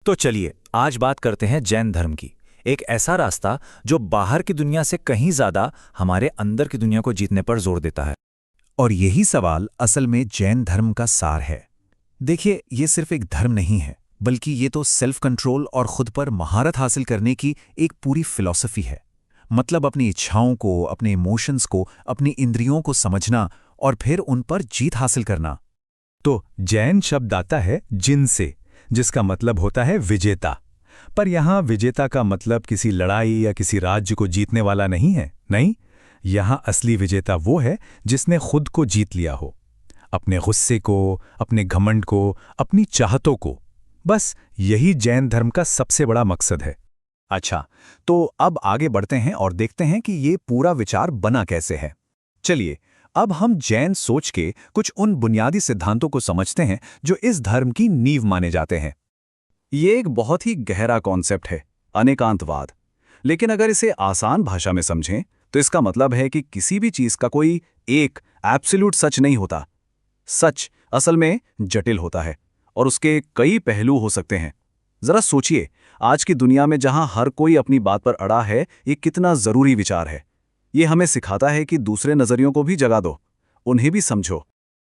तो चलिए आज बात करते हैं जैन धर्म की। एक ऐसा रास्ता जो बाहर की दुनिया से कहीं ज्यादा हमारे अंदर की दुनिया को जीतने पर जोर देता है। और यही सवाल असल में जैन धर्म का सार है। देखिए, ये सिर्फ एक धर्म नहीं है, बल्कि ये तो सेल्फ कंट्रोल और खुद पर महारत हासिल करने की एक पूरी फिलॉसफी है। मतलब अपनी इच्छाओं को, अपने इमोशंस को, अपनी इंद्रियों को समझना और फिर उन पर जीत हासिल करना। तो जैन शब्द आता है जिन से, जिसका मतलब होता है विजेता। पर यहाँ विजेता का मतलब किसी लड़ाई या किसी राज्य को जीतने वाला नहीं है। नहीं, यहाँ असली विजेता वो है जिसने खुद को जीत लिया हो, अपने गुस्से को, अपने घमंड को, अपनी चाहतों को। बस यही जैन धर्म का सबसे बड़ा मकसद है। अच्छा, तो अब आगे बढ़ते हैं और देखते हैं कि ये पूरा विचार बना कैसे है। चलिए, अब हम जैन सोच के कुछ उन बुनियादी सिद्धांतों को समझते हैं जो इस धर्म की नींव माने जाते हैं। ये एक बहुत ही गहरा कॉन्सेप्ट है, अनेकांतवाद। लेकिन अगर इसे आसान भाषा में समझें तो इसका मतलब है कि किसी भी चीज का कोई एक एब्सोल्यूट सच नहीं होता। सच असल में जटिल होता है और उसके कई पहलू हो सकते हैं। जरा सोचिए, आज की दुनिया में जहां हर कोई अपनी बात पर अड़ा है, ये कितना जरूरी विचार है। ये हमें सिखाता है कि दूसरे नजरियों को भी जगह दो, उन्हें भी समझो।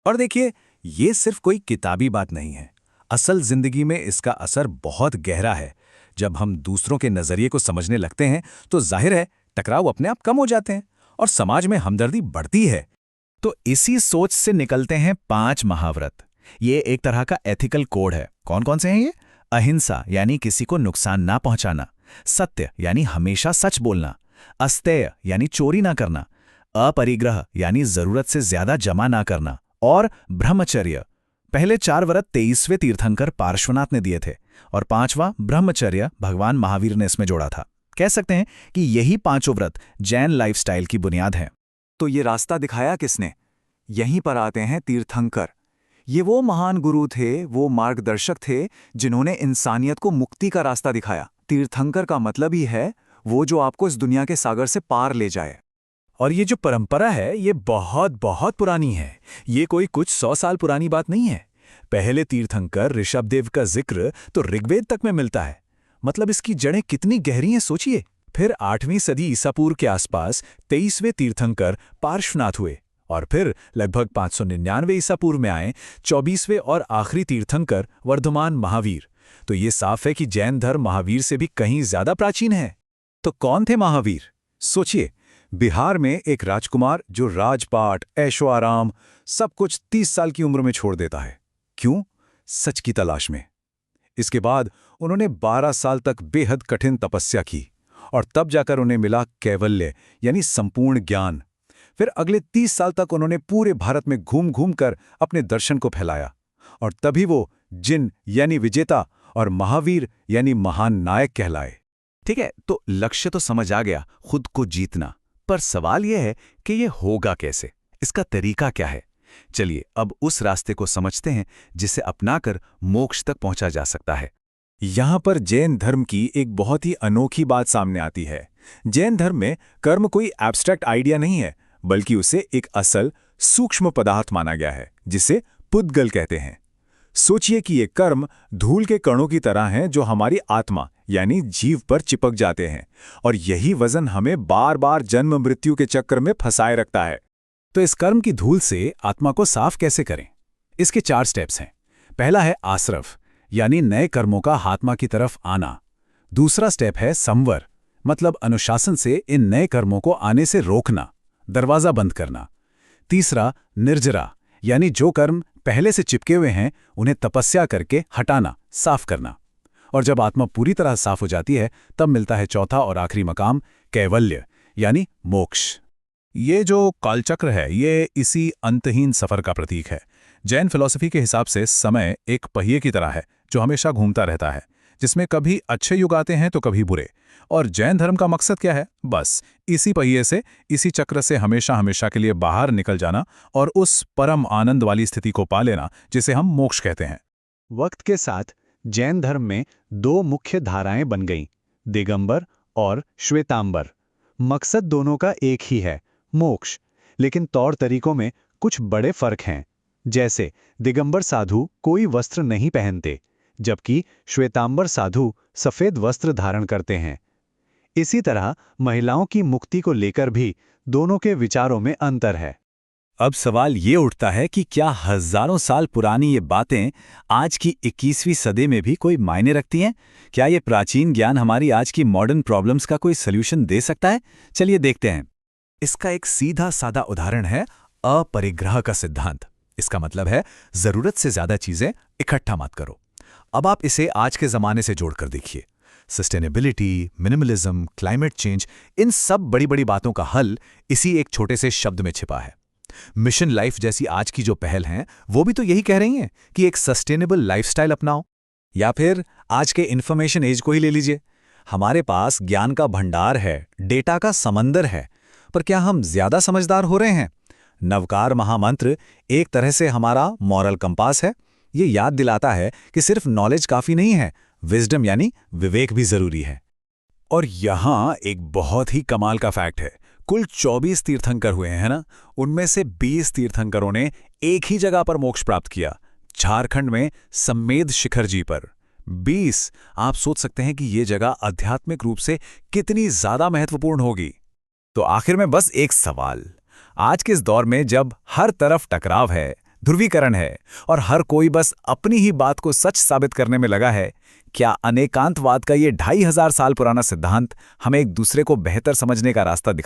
और देखिए, ये सिर्फ कोई किताबी बात नहीं है। असल जिंदगी में इसका असर बहुत गहरा है। जब हम दूसरों के नजरिए को समझने लगते हैं तो जाहिर है टकराव अपने आप कम हो जाते हैं और समाज में हमदर्दी बढ़ती है। तो इसी सोच से निकलते हैं 5 महाव्रत। ये एक तरह का एथिकल कोड है। कौन कौन से हैं ये? अहिंसा यानी किसी को नुकसान ना पहुंचाना, सत्य यानी हमेशा सच बोलना, अस्तेय यानी चोरी ना करना, अपरिग्रह यानी जरूरत से ज्यादा जमा ना करना, और ब्रह्मचर्य। पहले 4 व्रत 23वें तीर्थंकर पार्श्वनाथ ने दिए थे और 5वां ब्रह्मचर्य भगवान महावीर ने इसमें जोड़ा था। कह सकते हैं कि यही 5 व्रत जैन लाइफस्टाइल की बुनियाद है। तो ये रास्ता दिखाया किसने? यहीं पर आते हैं तीर्थंकर। ये वो महान गुरु थे, वो मार्गदर्शक थे जिन्होंने इंसानियत को मुक्ति का रास्ता दिखाया। तीर्थंकर का मतलब ही है वो जो आपको इस दुनिया के सागर से पार ले जाए। और ये जो परंपरा है, ये बहुत बहुत पुरानी है। ये कोई कुछ 100 साल पुरानी बात नहीं है। पहले तीर्थंकर ऋषभदेव का जिक्र तो ऋग्वेद तक में मिलता है। मतलब इसकी जड़ें कितनी गहरी हैं सोचिए। फिर 8वीं सदी ईसा पूर्व के आसपास 23वें तीर्थंकर पार्श्वनाथ हुए और फिर लगभग 599 ईसा पूर्व में आए 24वें और आखिरी तीर्थंकर वर्धमान महावीर। तो ये साफ है कि जैन धर्म महावीर से भी कहीं ज्यादा प्राचीन है। तो कौन थे महावीर? सोचिए, बिहार में एक राजकुमार जो राजपाट, ऐशो आराम सब कुछ 30 साल की उम्र में छोड़ देता है। क्यों? सच की तलाश में। इसके बाद उन्होंने 12 साल तक बेहद कठिन तपस्या की और तब जाकर उन्हें मिला कैवल्य यानी संपूर्ण ज्ञान। फिर अगले 30 साल तक उन्होंने पूरे भारत में घूम घूम कर अपने दर्शन को फैलाया और तभी वो जिन यानी विजेता और महावीर यानी महान नायक कहलाए। ठीक है, तो लक्ष्य तो समझ आ गया, खुद को जीतना। पर सवाल यह है कि यह होगा कैसे? इसका तरीका क्या है? चलिए अब उस रास्ते को समझते हैं जिसे अपनाकर मोक्ष तक पहुंचा जा सकता है। यहां पर जैन धर्म की एक बहुत ही अनोखी बात सामने आती है। जैन धर्म में कर्म कोई एब्स्ट्रैक्ट आइडिया नहीं है, बल्कि उसे एक असल सूक्ष्म पदार्थ माना गया है जिसे पुद्गल कहते हैं। सोचिए कि ये कर्म धूल के कणों की तरह हैं जो हमारी आत्मा यानी जीव पर चिपक जाते हैं और यही वजन हमें बार बार जन्म मृत्यु के चक्र में फंसाए रखता है। तो इस कर्म की धूल से आत्मा को साफ कैसे करें? इसके 4 स्टेप्स हैं। पहला है आसरफ यानी नए कर्मों का आत्मा की तरफ आना। दूसरा स्टेप है संवर, मतलब अनुशासन से इन नए कर्मों को आने से रोकना, दरवाजा बंद करना। तीसरा निर्जरा यानी जो कर्म पहले से चिपके हुए हैं उन्हें तपस्या करके हटाना, साफ करना। और जब आत्मा पूरी तरह साफ हो जाती है तब मिलता है चौथा और आखिरी मकाम कैवल्य यानी मोक्ष। ये जो कालचक्र है ये इसी अंतहीन सफर का प्रतीक है। जैन फिलॉसफी के हिसाब से समय एक पहिए की तरह है जो हमेशा घूमता रहता है, जिसमें कभी अच्छे युग आते हैं तो कभी बुरे। और जैन धर्म का मकसद क्या है? बस इसी पहिए से, इसी चक्र से हमेशा हमेशा के लिए बाहर निकल जाना और उस परम आनंद वाली स्थिति को पा लेना जिसे हम मोक्ष कहते हैं। वक्त के साथ जैन धर्म में 2 मुख्य धाराएं बन गईं, दिगंबर और श्वेतांबर। मकसद दोनों का एक ही है, मोक्ष, लेकिन तौर तरीकों में कुछ बड़े फर्क हैं। जैसे दिगंबर साधु कोई वस्त्र नहीं पहनते, जबकि श्वेतांबर साधु सफेद वस्त्र धारण करते हैं। इसी तरह महिलाओं की मुक्ति को लेकर भी दोनों के विचारों में अंतर है। अब सवाल ये उठता है कि क्या हजारों साल पुरानी ये बातें आज की 21वीं सदी में भी कोई मायने रखती हैं? क्या ये प्राचीन ज्ञान हमारी आज की मॉडर्न प्रॉब्लम्स का कोई सॉल्यूशन दे सकता है? चलिए देखते हैं। इसका एक सीधा सादा उदाहरण है अपरिग्रह का सिद्धांत। इसका मतलब है जरूरत से ज्यादा चीजें इकट्ठा मत करो। अब आप इसे आज के जमाने से जोड़कर देखिए। सस्टेनेबिलिटी, मिनिमलिज्म, क्लाइमेट चेंज, इन सब बड़ी बड़ी बातों का हल इसी एक छोटे से शब्द में छिपा है। मिशन लाइफ जैसी आज की जो पहल हैं, वो भी तो यही कह रही हैं कि एक सस्टेनेबल लाइफस्टाइल अपनाओ। या फिर आज के इंफॉर्मेशन एज को ही ले लीजिए। हमारे पास ज्ञान का भंडार है, डेटा का समंदर है, पर क्या हम ज्यादा समझदार हो रहे हैं? नवकार महामंत्र एक तरह से हमारा मॉरल कंपास है। ये याद दिलाता है कि सिर्फ नॉलेज काफी नहीं है, विजडम यानी विवेक भी जरूरी है। और यहां एक बहुत ही कमाल का फैक्ट है। कुल 24 तीर्थंकर हुए हैं ना, उनमें से 20 तीर्थंकरों ने एक ही जगह पर मोक्ष प्राप्त किया, झारखंड में सम्मेद शिखर जी पर। 20। आप सोच सकते हैं कि ये जगह आध्यात्मिक रूप से कितनी ज्यादा महत्वपूर्ण होगी। तो आखिर में बस एक सवाल, आज के इस दौर में जब हर तरफ टकराव है, ध्रुवीकरण है और हर कोई बस अपनी ही बात को सच साबित करने में लगा है, क्या अनेकांतवाद का ये 2500 साल पुराना सिद्धांत हमें एक दूसरे को बेहतर समझने का रास्ता दिखा